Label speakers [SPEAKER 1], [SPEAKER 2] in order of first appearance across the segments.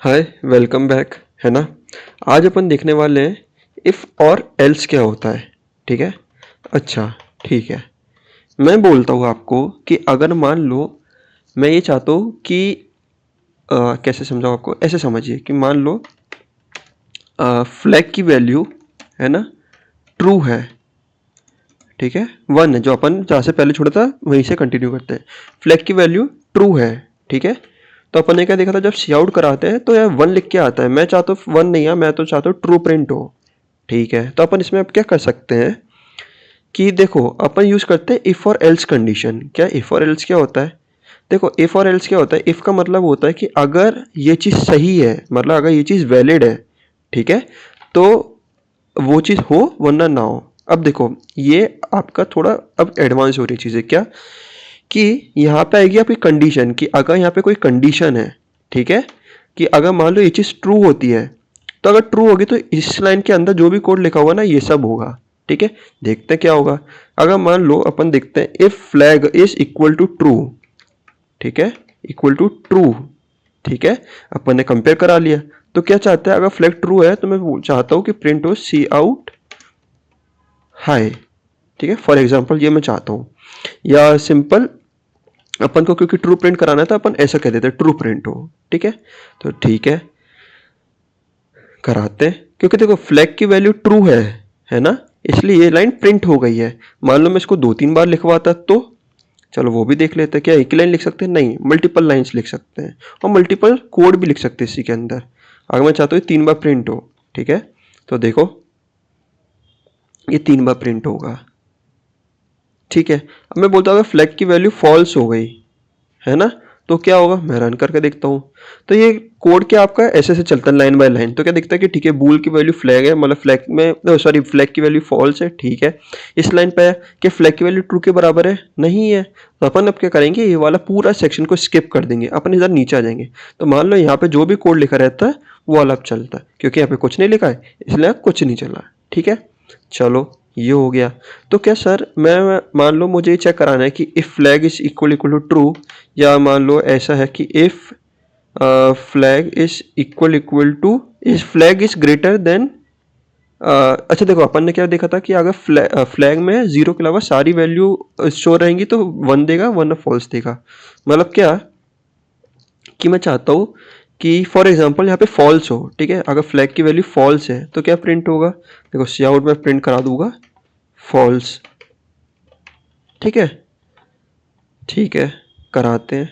[SPEAKER 1] हाय, welcome back. है ना। आज अपन देखने वाले हैं इफ़ और एल्स क्या होता है। ठीक है। अच्छा, ठीक है। मैं बोलता हूँ आपको कि अगर मान लो मैं ये चाहता हूँ कि कैसे समझाऊँ आपको, ऐसे समझिए कि मान लो फ्लैग की वैल्यू है ना ट्रू है। ठीक है, वन है, जो अपन जहाँ से पहले छोड़ा था वहीं से कंटिन्यू करते हैं। फ्लैग की वैल्यू ट्रू है। ठीक है, तो अपन ने क्या देखा था, जब सी आउट कराते हैं तो यार वन लिख के आता है। मैं चाहता हूँ वन नहीं है, मैं तो चाहता हूँ ट्रू प्रिंट हो। ठीक है, तो अपन इसमें अब क्या कर सकते हैं कि देखो अपन यूज करते हैं इफ और एल्स कंडीशन। क्या इफ और एल्स क्या होता है? देखो इफ और एल्स क्या होता है, इफ का मतलब होता है कि अगर ये चीज सही है, मतलब अगर ये चीज वैलिड है, ठीक है, तो वो चीज हो वरना ना हो। अब देखो ये आपका थोड़ा अब एडवांस हो रही चीज है। क्या कि यहाँ पे आएगी आपकी कंडीशन, कि अगर यहाँ पे कोई कंडीशन है, ठीक है, कि अगर मान लो ये चीज ट्रू होती है, तो अगर ट्रू होगी तो इस लाइन के अंदर जो भी कोड लिखा हुआ ना ये सब होगा। ठीक है, देखते हैं क्या होगा। अगर मान लो अपन देखते हैं if flag is equal to true, ठीक है, इक्वल टू ट्रू, ठीक है, अपन ने कंपेयर करा लिया। तो क्या चाहता है, अगर फ्लैग ट्रू है तो मैं चाहता हूं कि प्रिंट हो सी आउट हाई। ठीक है, फॉर एग्जांपल ये मैं चाहता हूं, या सिंपल अपन को क्योंकि ट्रू प्रिंट कराना है तो अपन ऐसा कह देते हैं ट्रू प्रिंट हो। ठीक है, तो ठीक है, कराते हैं। क्योंकि देखो फ्लैग की वैल्यू ट्रू है ना, इसलिए ये लाइन प्रिंट हो गई है। मान लो मैं इसको 2-3 बार लिखवाता तो चलो वो भी देख लेते हैं। क्या एक ही लाइन लिख सकते हैं? नहीं, मल्टीपल लाइंस लिख सकते हैं और मल्टीपल कोड भी लिख सकते हैं इसी के अंदर। अगर मैं चाहता हूँ 3 बार प्रिंट हो, ठीक है, तो देखो ये 3 बार प्रिंट होगा। ठीक है, अब मैं बोलता हूँ फ्लैग की वैल्यू फॉल्स हो गई, है ना, तो क्या होगा, मैं रन करके देखता हूँ। तो ये कोड क्या आपका ऐसे ऐसे चलता है लाइन बाय लाइन। तो क्या दिखता है कि ठीक है, बूल की वैल्यू फ्लैग है, मतलब फ्लैग में सॉरी फ्लैग की वैल्यू फॉल्स है। ठीक है, इस लाइन पे है कि फ्लैग की वैल्यू ट्रू के बराबर है, नहीं है। तो अपन अब क्या करेंगे, ये वाला पूरा सेक्शन को स्किप कर देंगे, अपन इधर नीचे आ जाएंगे। तो मान लो यहाँ पे जो भी कोड लिखा रहता है वो वाला अब चलता है, क्योंकि यहाँ पे कुछ नहीं लिखा है इसलिए कुछ नहीं चला। ठीक है, चलो ये हो गया। तो क्या सर, मैं मान लो मुझे चेक कराना है कि if flag is equal equal to true, या मान लो ऐसा है कि if flag is equal equal to, इस फ्लैग इज ग्रेटर देन। अच्छा देखो अपन ने क्या देखा था कि अगर फ्लैग में जीरो के अलावा सारी वैल्यू शो रहेंगी तो वन देगा वरना फॉल्स देगा। मतलब क्या कि मैं चाहता हूँ कि फॉर एग्जांपल यहाँ पे फॉल्स हो। ठीक है, अगर फ्लैग की वैल्यू फॉल्स है तो क्या प्रिंट होगा, देखो सी आउट में प्रिंट करा दूंगा फॉल्स। ठीक है, ठीक है, कराते हैं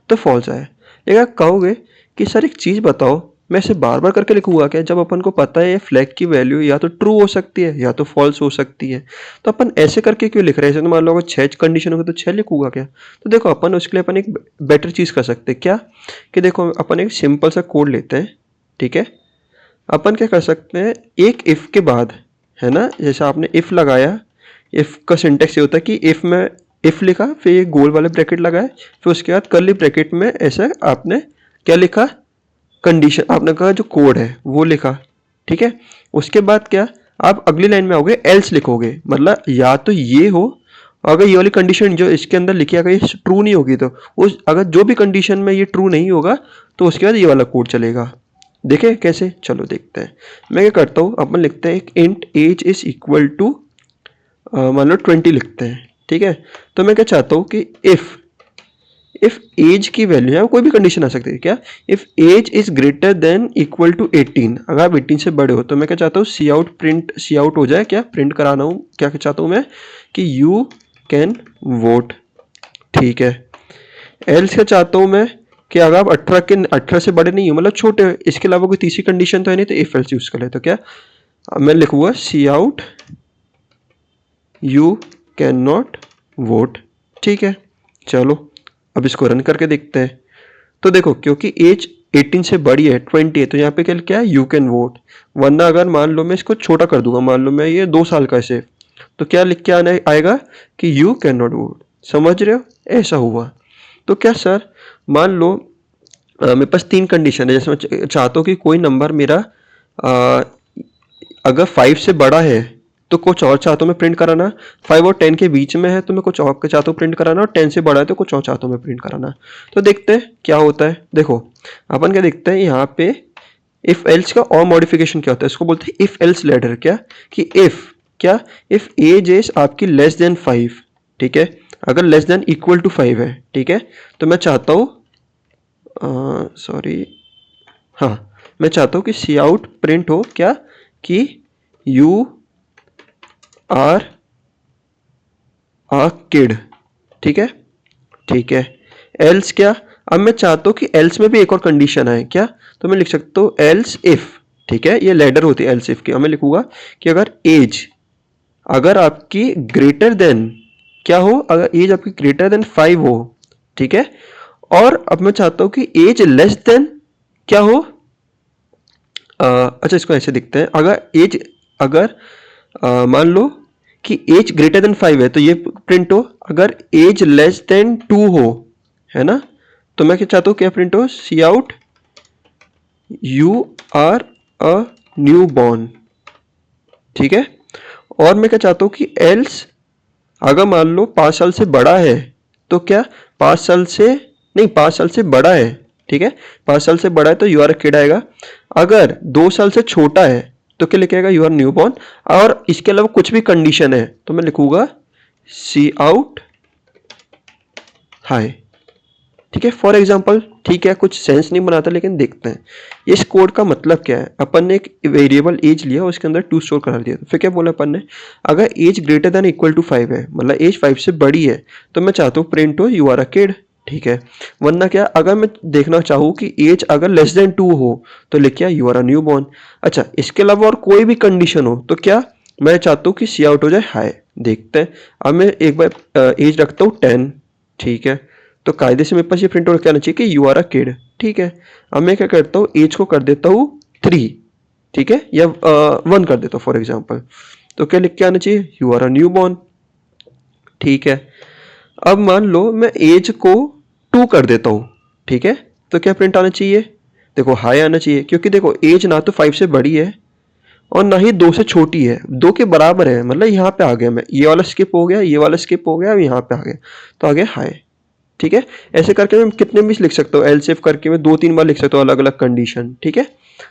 [SPEAKER 1] तो फॉल्स आया। लेकिन आप कहोगे कि सर एक चीज़ बताओ, मैं इसे बार बार करके लिखूंगा क्या, जब अपन को पता है ये फ्लैग की वैल्यू या तो ट्रू हो सकती है या तो फॉल्स हो सकती है। तो अपन ऐसे करके क्यों लिख रहे हैं? जैसे तो मान लो अगर 6 कंडीशन होगी तो 6 लिखूंगा क्या? तो देखो अपन उसके लिए अपन एक बेटर चीज़ कर सकते हैं। क्या कि देखो अपन एक सिंपल सा कोड लेते हैं। ठीक है, अपन क्या कर सकते हैं, एक इफ़ के बाद, है ना, जैसे आपने इफ़ लगाया, इफ़ का सिंटेक्स ये होता है कि इफ़ में इफ़ लिखा, फिर ये गोल वाले ब्रैकेट लगाए, फिर उसके बाद कर्ली ब्रैकेट में ऐसा आपने क्या लिखा, कंडीशन आपने कहा जो कोड है वो लिखा। ठीक है, उसके बाद क्या, आप अगली लाइन में आओगे एल्स लिखोगे, मतलब या तो ये हो, अगर ये वाली कंडीशन जो इसके अंदर लिखी अगर ये ट्रू नहीं होगी तो उस, अगर जो भी कंडीशन में ये ट्रू नहीं होगा तो उसके बाद ये वाला कोड चलेगा। देखें कैसे, चलो देखते हैं। मैं क्या करता हूँ, अपन लिखते हैं एक int age is equal to, मान लो 20 लिखते हैं। ठीक है, तो मैं क्या चाहता हूँ कि इफ एज की वैल्यू है, कोई भी कंडीशन आ सकती है। क्या if age is greater than equal to 18, अगर आप 18 से बड़े हो, तो मैं क्या चाहता हूँ सी आउट प्रिंट, सी आउट हो जाए, क्या प्रिंट कराना हूँ, क्या चाहता हूँ मैं कि यू कैन वोट। ठीक है, एल्स क्या चाहता हूँ मैं कि अगर आप 18 से बड़े नहीं हो, मतलब छोटे हो, इसके अलावा कोई तीसरी कंडीशन तो है नहीं, तो इफ एल्स यूज कर ले। तो क्या मैं लिखूंगा cout you can not vote. ठीक है, चलो अब इसको रन करके देखते हैं। तो देखो क्योंकि एज 18 से बड़ी है, 20 है, तो यहाँ पे क्या है, यू कैन वोट। वरना अगर मान लो मैं इसको छोटा कर दूंगा, मान लो मैं ये 2 साल का ऐसे, तो क्या लिख के आना आएगा कि यू कैन नॉट वोट। समझ रहे हो, ऐसा हुआ। तो क्या सर, मान लो मेरे पास 3 कंडीशन है। जैसे मैं चाहता हूँ कि कोई नंबर मेरा अ, अगर 5 से बड़ा है, तो कुछ और चाहता हूँ मैं प्रिंट कराना, 5 और 10 के बीच में है तो मैं कुछ और चाहता हूँ प्रिंट कराना, और 10 से बड़ा है तो कुछ और चाहता हूँ मैं प्रिंट कराना। तो देखते हैं क्या होता है। देखो अपन क्या देखते हैं यहाँ पे, इफ एल्स का और मॉडिफिकेशन क्या होता है, इसको बोलते हैं इफ एल्स लैडर। क्या कि इफ क्या, इफ एज इज आपकी लेस देन 5, ठीक है, अगर लेस देन इक्वल टू 5 है, ठीक है, तो मैं चाहता हूँ सॉरी हाँ, मैं चाहता हूँ कि सी आउट प्रिंट हो क्या, कि यू आर अ किड, ठीक है, ठीक है। एल्स क्या, अब मैं चाहता हूँ कि एल्स में भी एक और कंडीशन आए क्या, तो मैं लिख सकता हूँ एल्स इफ, ठीक है, ये लेडर होती है एल्स इफ की। अब मैं लिखूंगा कि अगर एज अगर आपकी ग्रेटर देन क्या हो, अगर एज आपकी ग्रेटर देन 5 हो, ठीक है, और अब मैं चाहता हूँ कि एज लेस देन क्या हो, अच्छा इसको ऐसे दिखते हैं, अगर एज अगर मान लो कि एज ग्रेटर देन 5 है तो ये प्रिंट हो, अगर एज लेस देन 2 हो, है ना, तो मैं क्या चाहता हूँ, क्या प्रिंट हो, cout you are a newborn, ठीक है। और मैं क्या चाहता हूँ कि एल्स अगर मान लो 5 साल से बड़ा है तो क्या, 5 साल से नहीं, 5 साल से बड़ा है, ठीक है, 5 साल से बड़ा है तो यू आर अ किड आएगा। अगर 2 साल से छोटा है तो क्या लिखेगा, यू आर न्यू बॉर्न। और इसके अलावा कुछ भी कंडीशन है तो मैं लिखूंगा सी आउट हाई, ठीक है, फॉर एग्जाम्पल, ठीक है, कुछ सेंस नहीं बनाता लेकिन देखते हैं इस कोड का मतलब क्या है। अपन ने एक वेरिएबल एज लिया, उसके अंदर 2 स्टोर करा दिया, फिर क्या बोला अपन ने, अगर age greater than equal to 5 है, मतलब एज 5 से बड़ी है, तो मैं चाहता हूँ प्रिंट हो यू आर अ किड, ठीक है। वरना क्या, अगर मैं देखना चाहूँ कि एज अगर लेस देन 2 हो तो लिख क्या, you are a newborn. अच्छा, इसके अलावा और कोई भी कंडीशन हो तो क्या, मैं चाहता हूँ कि सी आउट हो जाए हाई। देखते हैं, अब मैं एक बार एज रखता हूँ 10, ठीक है, तो कायदे से मेरे पास ये प्रिंट आउट क्या आना चाहिए कि यू आर अ किड, ठीक है। अब मैं क्या करता हूँ, एज को कर देता हूँ 3, ठीक है, या 1 कर देता हूँ फॉर एग्जाम्पल, तो क्या लिख के आना चाहिए, you are a newborn, ठीक है। अब मान लो मैं एज को 2 कर देता हूँ, ठीक है, तो क्या प्रिंट आना चाहिए, देखो हाई आना चाहिए, क्योंकि देखो एज ना तो 5 से बड़ी है और ना ही 2 से छोटी है, 2 के बराबर है, मतलब यहाँ पे आ गया मैं, ये वाला स्किप हो गया, ये वाला स्किप हो गया, अब यहाँ पे आ गया, तो आ गया हाई, ठीक है। ऐसे करके मैं कितने भी लिख सकता हूँ, एल सेफ करके मैं 2-3 बार लिख सकता हूँ अलग अलग कंडीशन, ठीक है।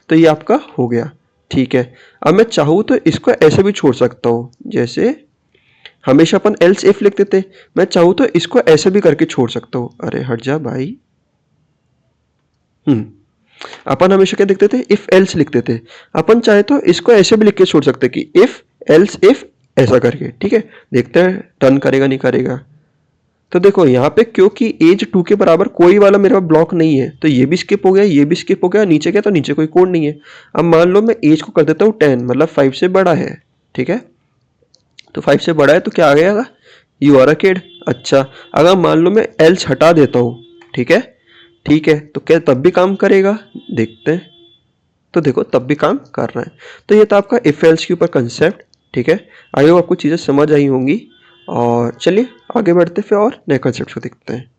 [SPEAKER 1] तो ये आपका हो गया, ठीक है। अब मैं चाहूँ तो इसको ऐसे भी छोड़ सकता हूँ, जैसे हमेशा अपन एल्स इफ लिखते थे, मैं चाहूँ तो इसको ऐसे भी करके छोड़ सकता हूँ। अरे हट जा भाई, अपन हमेशा क्या लिखते थे, इफ एल्स लिखते थे, अपन चाहे तो इसको ऐसे भी लिख के छोड़ सकते कि इफ एल्स इफ, ऐसा करके, ठीक है। देखते हैं टर्न करेगा नहीं करेगा। तो देखो यहाँ पे क्योंकि एज 2 के बराबर कोई वाला मेरा ब्लॉक नहीं है, तो ये भी स्किप हो गया, ये भी स्किप हो गया, नीचे क्या, तो नीचे कोई कोड नहीं है। अब मान लो मैं एज को कर देता हूँ 10, मतलब 5 से बड़ा है, ठीक है, तो 5 से बड़ा है तो क्या आ गया, यू आर अ किड। अच्छा, अगर मान लो मैं एल्स हटा देता हूँ, ठीक है, ठीक है, तो क्या तब भी काम करेगा, देखते हैं। तो देखो तब भी काम कर रहा है। तो ये था आपका इफ एल्स के ऊपर कंसेप्ट, ठीक है। आई होप आपको चीज़ें समझ आई होंगी, और चलिए आगे बढ़ते फिर और नए कंसेप्ट को देखते हैं।